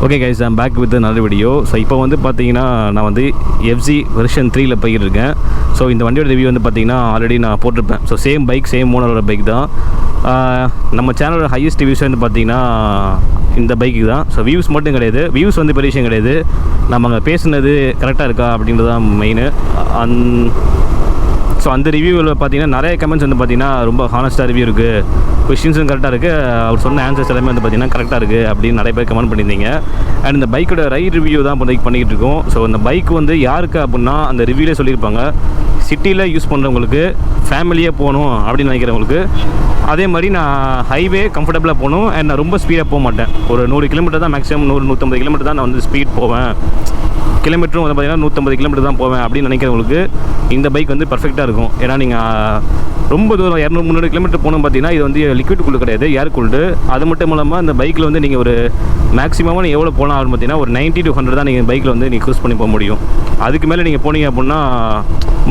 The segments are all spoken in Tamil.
Okay guys, I'm back with நல்ல வீடியோ. ஸோ இப்போ வந்து பார்த்தீங்கன்னா நான் வந்து FZ வெர்ஷன் 3ல் போய்கிட்டு இருக்கேன். ஸோ இந்த வண்டியோட ரிவ்யூ வந்து பார்த்தீங்கன்னா ஆல்ரெடி நான் போட்டிருப்பேன். ஸோ சேம் பைக், சேம் ஓனரோட பைக் தான். நம்ம சேனலோட ஹையஸ்ட் வியூஸ் வந்து பார்த்தீங்கன்னா இந்த பைக்கு தான். ஸோ வியூஸ் மட்டும் கிடையாது, வியூஸ் வந்து பெரிய விஷயம் கிடையாது, நம்ம அங்கே பேசுனது கரெக்டாக இருக்கா அப்படின்றது தான் மெயின். ஸோ அந்த ரிவ்யூவில் பார்த்தீங்கன்னா நிறைய கமெண்ட்ஸ் வந்து பார்த்தீங்கன்னா ரொம்ப ஹானஸ்ட்டாக ரிவ்யூ இருக்குது, கொஸ்டின்ஸும் கரெக்டாக இருக்குது, அவர் சொன்ன ஆன்சர்ஸ் எல்லாமே வந்து பார்த்தீங்கன்னா கரெக்டாக இருக்குது அப்படின்னு நிறைய பேர் கமெண்ட் பண்ணியிருந்தீங்க. அண்ட் இந்த பைக்கோட ரைட் ரிவ்யூ தான் பண்ணிக்கிட்டு இருக்கோம். ஸோ இந்த பைக் வந்து யாருக்கு அப்படின்னா அந்த ரிவ்யூலே சொல்லியிருப்பாங்க, சிட்டியில் யூஸ் பண்ணுறவங்களுக்கு, ஃபேமிலியாக போகணும் அப்படின்னு நினைக்கிறவங்களுக்கு. அதே மாதிரி நான் ஹைவே கம்ஃபர்டபுளாக போகணும் அண்ட் நான் ரொம்ப ஸ்பீடாக போக மாட்டேன். ஒரு 100 கிலோமீட்டர் தான் மேக்ஸிமம், 100-150 கிலோமீட்டர் தான் நான் வந்து ஸ்பீட் போவேன். கிலோமீட்டரும் வந்து பார்த்தீங்கன்னா 150 கிலோமீட்டர் தான் போவேன் அப்படின்னு நினைக்கிறவங்களுக்கு இந்த பைக் வந்து பர்ஃபெக்டாக இருக்கும். ஏன்னா நீங்கள் ரொம்ப தூரம் 200-300 கிலோமீட்டர் போகணும் பார்த்தீங்கன்னா இது வந்து லிக்விட் கூல்டு கிடையாது, ஏர் கூல்டு. அது மட்டும் இல்லாமல் அந்த பைக்கில் வந்து நீங்கள் ஒரு மேக்ஸிமமாக நீங்கள் எவ்வளோ போகலாம் அப்படின்னு பார்த்தீங்கன்னா ஒரு 90 to 100 தான் நீங்கள் பைக்கில் வந்து நீங்கள் க்ரூஸ் பண்ணி போக முடியும். அதுக்கு மேலே நீங்கள் போனீங்க அப்படின்னா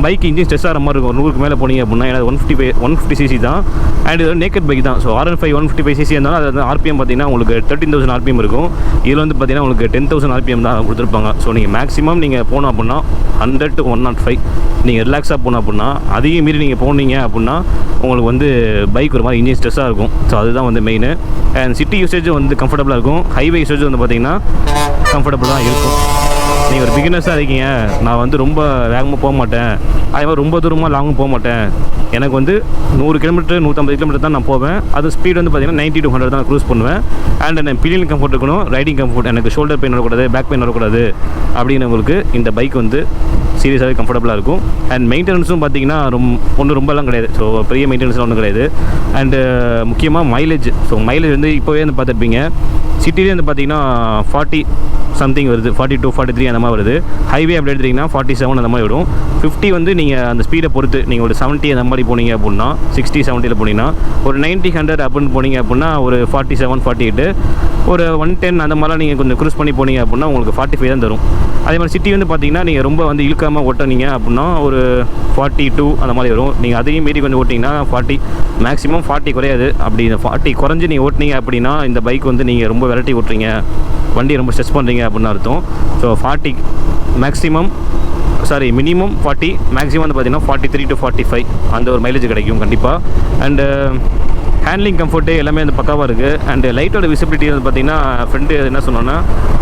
பைக் இன்ஜின் ஸ்ட்ரெஸ் ஆகிற மாதிரி இருக்கும். 100க்கு மேலே போனீங்க அப்படின்னா, ஏன்னா 150 cc தான் அண்ட் இது நேக்கட் பைக் தான். ஸோ R15 155 cc இருந்தாலும் அது வந்து RPM பார்த்தீங்கன்னா உங்களுக்கு 13,000 RPM இருக்கும். இதில் வந்து பார்த்தீங்கன்னா உங்களுக்கு 10,000 RPM தான் கொடுத்துருப்பாங்க. ஸோ நீங்கள் மேக்ஸிமம் நீங்கள் போனோம் அப்படின்னா 100 to 105 நீங்கள் ரிலாக்ஸாக போனோம் அப்படின்னா, அதையும் மீறி நீங்கள் போனீங்க அப்படின்னா உங்களுக்கு வந்து பைக் ஒரு மாதிரி இன்ஜின் ஸ்ட்ரெஸ்ஸாக இருக்கும். ஸோ அதுதான் வந்து மெயின். அண்ட் சிட்டி யூசேஜ் வந்து கம்ஃபர்டபுளாக இருக்கும், ஹைவே யூசேஜ் வந்து பார்த்தீங்கன்னா கம்ஃபர்டபுளாக இருக்கும். நீங்கள் ஒரு பிகினர்ஸாக இருக்கீங்க, நான் வந்து ரொம்ப வேகமாக போக மாட்டேன், அதே மாதிரி ரொம்ப தூரமாக லாங்கும் போக மாட்டேன், எனக்கு வந்து 100 கிலோமீட்டர் 150 கிலோமீட்டர் தான் நான் போவேன், அது ஸ்பீட் வந்து பார்த்தீங்கன்னா 90 to 100 தான் க்ரூஸ் பண்ணுவேன். அண்ட் எனக்கு பில்லியன் கம்ஃபர்ட் இருக்கணும், ரைடிங் கம்ஃபர்ட், எனக்கு ஷோல்டர் பெயின் வரக்கூடாது, பேக் பெயின் வரக்கூடாது அப்படின்னவங்களுக்கு இந்த பைக் வந்து சீரியஸாகவே கம்ஃபர்டபுளாக இருக்கும். அண்ட் மெயின்டெனன்ஸும் பார்த்தீங்கன்னா ரொம்பலாம் கிடையாது. ஸோ பெரிய மெயின்டெனன்ஸ்லாம் ஒன்றும் கிடையாது. அண்டு முக்கியமாக மைலேஜ். ஸோ மைலேஜ் வந்து இப்போவே வந்து பார்த்துருப்பீங்க, சிட்டிலே வந்து பார்த்தீங்கன்னா 40 சம்திங் வருது, 42 43 அந்த மாதிரி வருது. ஹைவே அப்படி எடுத்துட்டிங்கன்னா 47 அந்த மாதிரி வரும். 50 வந்து நீங்கள் அந்த ஸ்பீடை பொறுத்து நீங்கள் ஒரு 70 அந்த மாதிரி போனீங்க அப்படின்னா, 60-70 போனீங்கன்னா, ஒரு 90-100 அப்படின்னு போனீங்க அப்படின்னா ஒரு 47-48, ஒரு 110 அந்த மாதிரிலாம் நீங்கள் கொஞ்சம் க்ரூஸ் பண்ணி போனீங்க அப்படின்னா உங்களுக்கு 45 தான் தரும். அதே மாதிரி சிட்டி வந்து பார்த்தீங்கன்னா நீங்கள் ரொம்ப வந்து இழுக்காமல் ஓட்டினீங்க அப்படின்னா ஒரு 42 அந்த மாதிரி வரும். நீங்கள் அதையும் மீறி கொஞ்சம் ஓட்டிங்கன்னா 40, மேக்ஸிமம் 40 குறையாது. அப்படி இந்த 40 குறைஞ்சி நீங்கள் ஓட்டினீங்க அப்படின்னா இந்த பைக் வந்து நீங்கள் ரொம்ப வெரைட்டி ஓட்டுறீங்க, வண்டி ரொம்ப ஸ்ட்ரெஸ் பண்ணுறீங்க அப்படின்னு அர்த்தம். ஸோ 40 மேக்ஸிமம், மினிமம் 40, மேக்ஸிமம் வந்து பார்த்தீங்கன்னா 43 to 45 அந்த ஒரு மைலேஜ் கிடைக்கும் கண்டிப்பாக. அண்டு ஹேண்ட்லிங் கம்ஃபர்ட்டு எல்லாமே வந்து பக்காவாக இருக்குது. அண்டு லைட்டோட விசிபிலிட்டி வந்து பார்த்திங்கன்னா ஃப்ரெண்டு என்ன சொன்னோன்னா,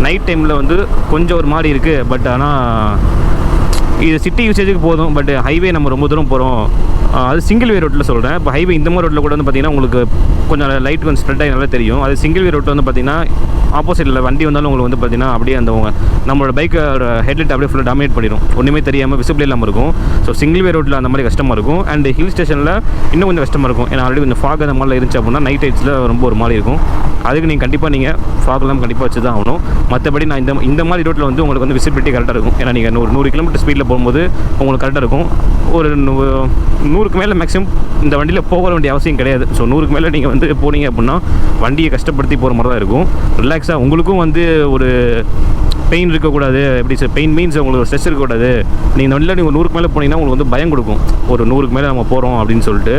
நைட் டைமில் வந்து கொஞ்சம் ஒரு மாதிரி இருக்குது, பட் ஆனால் இது சிட்டி யூசேஜுக்கு போதும். பட் ஹைவே நம்ம ரொம்ப தூரம் போகிறோம், அது சிங்கிள் வே ரோட்டில் சொல்கிறேன். இப்போ ஹைவே இந்த மாதிரி ரோட்டில் கூட வந்து பார்த்திங்கன்னா உங்களுக்கு கொஞ்சம் லைட் கொஞ்சம் ஸ்ப்ரெட் ஆகி நல்லா தெரியும். அது சிங்கிள் வே ரோட்டில் வந்து பார்த்திங்கன்னா ஆப்போசிட்டில் வண்டி வந்தாலும் உங்களுக்கு வந்து பார்த்திங்கன்னா அப்படியே அந்த நம்மளோட பைக்கோட ஹெட்லைட் அப்படியே ஃபுல்லாக டாமினேட் பண்ணிடும், ஒன்றுமே தெரியாமல் விசிபிள் இல்லாமல் இருக்கும். ஸோ சிங்கிள் வே ரோட்டில் அந்த மாதிரி கஷ்டமாக இருக்கும். அண்ட் ஹில் ஸ்டேஷனில் இன்னும் கொஞ்சம் கஷ்டமாக இருக்கும். ஏன்னா ஆல்ரெடி கொஞ்சம் ஃபாக் அந்த மாதிரிலாம் இருந்துச்சு அப்படின்னா நைட் டைட்ஸில் ரொம்ப ஒரு மாதிரி இருக்கும். அதுக்கு நீங்கள் கண்டிப்பாக நீங்கள் ஃபாக்லாம் கண்டிப்பாக வச்சு தான் ஆகணும். மற்றபடி நான் இந்த மாதிரி ரோட்டில் வந்து உங்களுக்கு வந்து விசிபிலிட்டி கரெக்டாக இருக்கும். ஏன்னா நீங்கள் 100 கிலோமீட்டர் ஸ்பீடில் போகும்போது உங்களுக்கு கரெக்டாக இருக்கும். ஒரு 100க்கு மேலே மேக்ஸிமம் இந்த வண்டியில் போக வேண்டிய அவசியம் கிடையாது. ஸோ 100க்கு மேலே நீங்கள் வந்து போனீங்க அப்படின்னா வண்டியை கஷ்டப்படுத்தி போகிற மாதிரி தான் இருக்கும். ரிலாக்ஸாக உங்களுக்கும் வந்து ஒரு பெயின் இருக்கக்கூடாது. எப்படி சார், பெயின் மீன்ஸ் உங்களுக்கு ஸ்ட்ரெஸ் இருக்கக்கூடாது. நீங்கள் இந்த வண்டியில் நீங்கள் 100க்கு மேலே போனீங்கன்னா உங்களுக்கு வந்து பயம் கொடுக்கும், ஒரு 100க்கு மேலே நம்ம போகிறோம் அப்படின்னு சொல்லிட்டு.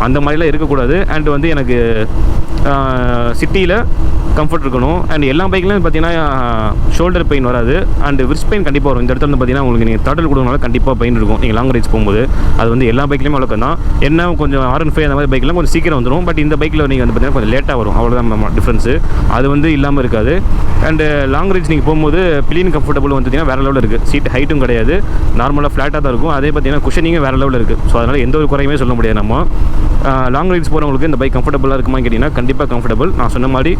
அந்த மாதிரிலாம் இருக்கக்கூடாது. அண்ட் வந்து எனக்கு சிட்டியில் கம்ஃபர்ட் இருக்கணும். அண்ட் எல்லா பைக்லையும் பார்த்தீங்கன்னா ஷோல்டர் பெயின் வராது, அண்ட் விர்ஸ் பெயின் கண்டிப்பாக வரும். இந்த இடத்துல வந்து பார்த்தீங்கன்னா உங்களுக்கு நீங்கள் த்ராட்டில் கொடுக்கறதுனால கண்டிப்பாக பெயின் இருக்கும் நீங்கள் லாங் ரைட்ஸ் போகும்போது. அது வந்து எல்லா பைக்லையுமே வழக்கம் தான். என்ன கொஞ்சம் R15 அந்த மாதிரி பைக்லாம் கொஞ்சம் சீக்கிரம் வந்துடும், பட் இந்த பைக்கில் நீங்கள் வந்து பார்த்தீங்கன்னா கொஞ்சம் லேட்டாக வரும், அவ்வளோதான் டிஃப்ரென்ஸு. அது வந்து இல்லாமல் இருக்காது. அண்டு லாங் ரைட்ஸ் நீங்கள் போகும்போது பில்லியன் கம்ஃபர்டபுள் வந்து பார்த்தீங்கன்னா வேறு லெவலில் இருக்குது. சீட் ஹைட்டும் கிடையாது, நார்மலாக ஃப்ளாட்டாக தான் இருக்கும். அதே பார்த்தீங்கன்னா குஷனிங்கும் வேறு லெவலில் இருக்குது. ஸோ அதனால் எந்த ஒரு குறையுமே சொல்ல முடியாது. நம்ம லாங் ரைட்ஸ் போகிறவங்களுக்கு இந்த பைக் கம்ஃபர்டபுளாக இருக்குமான்னு கேட்டிங்கன்னா கண்டிப்பாக கம்ஃபர்டபுள். நான் சொன்ன மாதிரி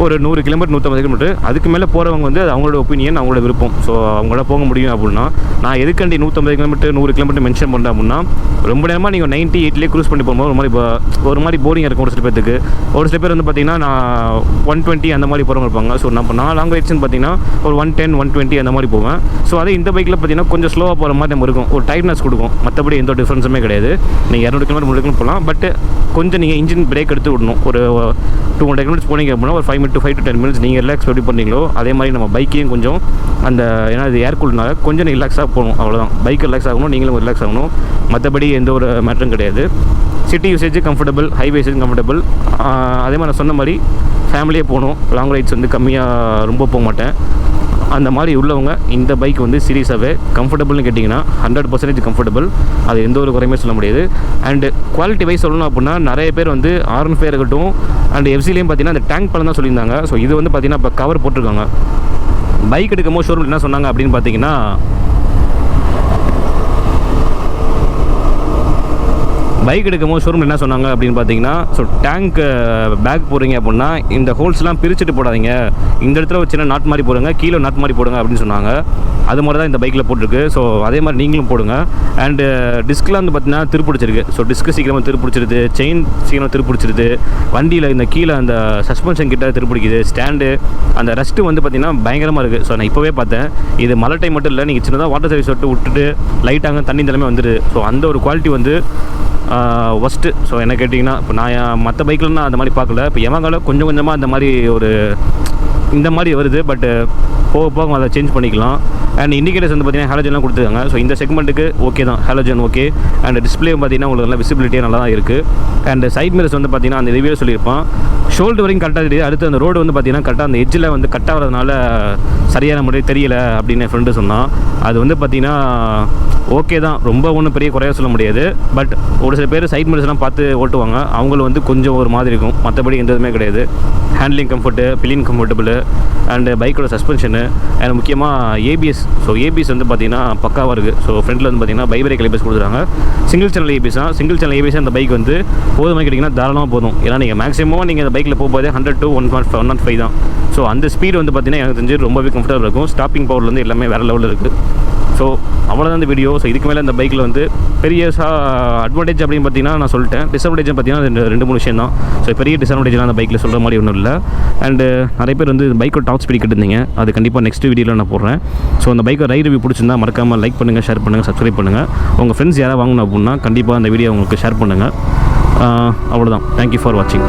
ஒரு 100 கிலோமீட்டர் 150 கிலோமீட்டர் அதுக்கு மேலே போகிறவங்க வந்து அது அவங்களோட ஒப்பீனியன், அவங்களோட விருப்பம். ஸோ அவங்கள போக முடியும் அப்படின்னா, நான் எதுக்காண்டி 150 கிலோமீட்டர் 100 கிலோமீட்டர் மென்ஷன் பண்ணுறேன் அப்படின்னா, ரொம்ப நேரமாக நீங்கள் 98 க்ரூஸ் பண்ணி போகும்போது ஒரு மாதிரி போரிங்காக இருக்கும் ஒரு சில பேருக்கு. ஒரு சில பேர் வந்து பார்த்திங்கன்னா நான் 120 அந்த மாதிரி போகிறவங்க இருப்பாங்க. ஸோ நான் லாங் ரைட்ஸ்னு பார்த்தீங்கன்னா ஒரு 110 120 அந்த மாதிரி போவேன். ஸோ அதே இந்த பைக்கில் பார்த்தீங்கன்னா கொஞ்சம் ஸ்லோவாக போகிற மாதிரி நம்ம இருக்கும், ஒரு டைட்னஸ் கொடுக்கும். மற்றபடி எந்த டிஃப்ரென்ஸுமே கிடையாது. நீங்கள் 200 கிலோமீட்டர் 300 கிலோமீட்டர் போகலாம், பட் கொஞ்சம் நீங்கள் இன்ஜின் பிரேக் எடுத்து விடணும். 200 km போனீங்க அப்படின்னா ஒரு 5 to 10 minutes நீங்கள் ரிலாக்ஸ் எப்படி பண்ணுறீங்களோ அதே மாதிரி நம்ம பைக்கையும் கொஞ்சம் அந்த ஏன்னா இது ஏர் கூல்னால கொஞ்சம் ரிலாக்ஸாக போகணும், அவ்வளோதான். பைக் ரிலாக்ஸ் ஆகணும், நீங்களும் ரிலாக்ஸ் ஆகணும், மற்றபடி எந்த ஒரு மேட்டரும் கிடையாது. City usage comfortable, highway usage comfortable. அதே மாதிரி நான் சொன்ன மாதிரி ஃபேமிலியே போகணும், லாங் ரைட்ஸ் வந்து கம்மியாக ரொம்ப போக மாட்டேன். அந்த மாதிரி உள்ளவங்க இந்த பைக் வந்து சீரியஸாகவே கம்ஃபர்டபுள்னு கேட்டிங்கன்னா 100% கம்ஃபர்டபுள், அது எந்த ஒரு குறையுமே சொல்ல முடியாது. அண்டு குவாலிட்டி வைஸ் சொல்லணும் அப்படின்னா நிறைய பேர் வந்து R15 இருக்கட்டும் அண்ட் எஃப்சிலையும் பார்த்தீங்கன்னா அந்த டேங்க் பழம் தான் சொல்லியிருந்தாங்க. ஸோ இது வந்து பார்த்தீங்கன்னா இப்போ கவர் போட்டிருக்காங்க. பைக் எடுக்கும்போது ஷோரூம் என்ன சொன்னாங்க அப்படின்னு பார்த்தீங்கன்னா ஷோரூம் என்ன சொன்னாங்க அப்படின்னு பார்த்தீங்கன்னா ஸோ டேங்க் பேக் போடுறீங்க அப்படின்னா இந்த ஹோல்ஸ்லாம் பிரிச்சுட்டு போடாதீங்க, இந்த இடத்துல ஒரு சின்ன நாட் மாதிரி போடுங்க, கீழே நாட் மாதிரி போடுங்க அப்படின்னு சொன்னாங்க. அது மாதிரி தான் இந்த பைக்கில் போட்டிருக்கு. ஸோ அதே மாதிரி நீங்களும் போடுங்க. அண்டு டிஸ்க்லாம் வந்து பார்த்தீங்கன்னா திருப்பிடிச்சிருக்கு. ஸோ டிஸ்க்கு சீக்கிரமாக திருப்பிடிச்சிருது, செயின் சீக்கிரமாக திருப்பிடிச்சிருது, வண்டியில் இந்த கீழே அந்த சஸ்பென்ஷன் கிட்ட திருப்பிடிக்குது, ஸ்டாண்டு அந்த ரெஸ்ட்டு வந்து பார்த்தீங்கன்னா பயங்கரமாக இருக்குது. ஸோ நான் இப்போவே பார்த்தேன், இது மழை டைம் மட்டும் இல்லை, நீங்கள் சின்னதாக வாட்டர் சர்வீஸ் விட்டுட்டு லைட்டாக தண்ணி தலைமை வந்துடுது. ஸோ அந்த ஒரு குவாலிட்டி வந்து ஒஸ்ட்டு. ஸோ என்ன கேட்டிங்கன்னா இப்போ நான் மற்ற பைக்கில் நான் அந்த மாதிரி பார்க்கல. இப்போ Yamahaவில் கொஞ்சம் கொஞ்சமாக அந்த மாதிரி ஒரு இந்த மாதிரி வருது, பட்டு போக போக அதை சேஞ்ச் பண்ணிக்கலாம். அண்ட் இண்டிகேட்டர்ஸ் வந்து பார்த்தீங்கன்னா ஹாலோஜன்லாம் கொடுத்துருக்காங்க. ஸோ இந்த செக்மெண்ட்டுக்கு ஓகே தான், ஹாலோஜன் ஓகே. அண்ட் டிஸ்பிளே பார்த்தீங்கன்னா உங்களுக்கு நல்லா விசிபிலிட்டியாக நல்லா தான் இருக்குது. அண்ட் சைட் மிரர்ஸ் வந்து பார்த்தீங்கன்னா அந்த ரிவ்யூ சொல்லியிருப்பான், ஷோல்டர் வரைக்கும் கரெக்டாக தெரியுது. அடுத்து அந்த ரோடு வந்து பார்த்தீங்கன்னா கரெக்டாக அந்த எட்ஜில் வந்து கட் ஆகிறதுனால சரியான முறையில் தெரியல அப்படின்னு என் ஃப்ரெண்டு சொன்னான். அது வந்து பார்த்தீங்கன்னா ஓகே தான், ரொம்ப ஒன்றும் பெரிய குறையாக சொல்ல முடியாது. பட் ஒரு சில பேர் சைட் மிரர்ஸ்லாம் பார்த்து ஓட்டுவாங்க, அவங்களும் வந்து கொஞ்சம் ஒரு மாதிரி இருக்கும், மற்றபடி எந்த இதுவுமே கிடையாது. Handling comfort, billion comfortable, and பைக்கோட சஸ்பென்ஷனு, அண்ட் முக்கியமாக ஏபிஎஸ். ஸோ ஏபிஎஸ் வந்து பார்த்தீங்கன்னா பக்காவாக இருக்குது. ஸோ ஃப்ரண்ட்டில் வந்து பார்த்தீங்கன்னா பைப்ரேக் ஏபிஎஸ் கொடுக்குறாங்க. சிங்கிள் சேனல் ஏபிஎஸ் தான். சிங்கிள் சேனல் ஏபிஎஸ் அந்த பைக் வந்து போதுமாக கேட்டிங்கன்னா தாராளமாக போதும். ஏன்னா நீங்கள் மேக்ஸிமம் நீங்கள் அந்த பைக்கில் போகும்போது 100 to 105 தான். ஸோ அந்த ஸ்பீடு வந்து பார்த்தீங்கன்னா எனக்கு தெரிஞ்சு ரொம்பவே கம்ஃபர்டபுள் இருக்கும். ஸ்டாப்பிங் பவர்லேருந்து எல்லாமே வேறு லெவலில் இருக்குது. ஸோ அவ்வளோதான் இந்த வீடியோ. ஸோ இதுக்கு மேலே இந்த பைக்கில் வந்து பெரிய அட்வான்டேஜ் அப்படின்னு பார்த்தீங்கன்னா நான் சொல்லிட்டேன். டிஸ்அட்வான்டேஜ் பார்த்தீங்கன்னா 2-3 விஷயம் தான். ஸோ பெரிய டிஸ்அட்வான்டேஜ்லாம் அந்த பைக்கில் சொல்கிற மாதிரி ஒன்றும் இல்லை. அண்டு நிறைய பேர் வந்து பைக்கோட டாப் ஸ்பீட் கேட்டிருந்தீங்க, அது கண்டிப்பாக நெக்ஸ்ட் வீடியோவில் நான் போடுறேன். ஸோ அந்த பைக்கை ரைட் ரிவ்யூ பிடிச்சிருந்தா மறக்காமல் லைக் பண்ணுங்கள், ஷேர் பண்ணுங்கள், சப்ஸ்கிரைப் பண்ணுங்கள். உங்கள் ஃப்ரெண்ட்ஸ் யாராவது வாங்கணும் அப்படின்னா கண்டிப்பாக அந்த வீடியோ உங்களுக்கு ஷேர் பண்ணுங்கள். அவ்வளோதான். தேங்க்யூ ஃபார் வாட்சிங்.